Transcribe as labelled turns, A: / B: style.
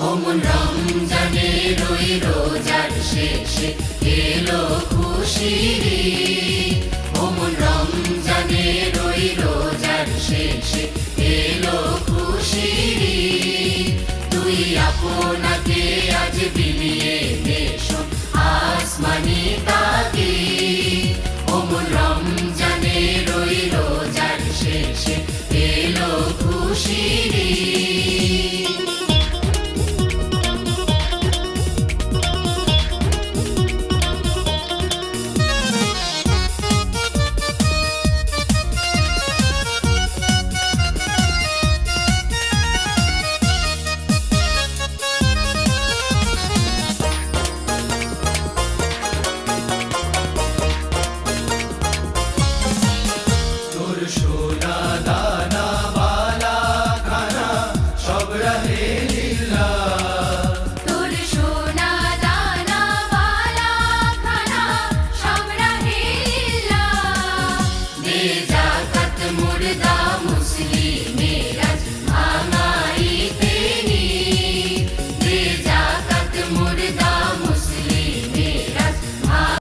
A: ওমন রমজানের ওই রোজার শেষে এলো খুশির ঈদ। ওমন রমজানের ওই রোজার শেষে এলো খুশির ঈদ। তুই আপনাকে আজ বিলিয়ে দেশ আসমানি তাজ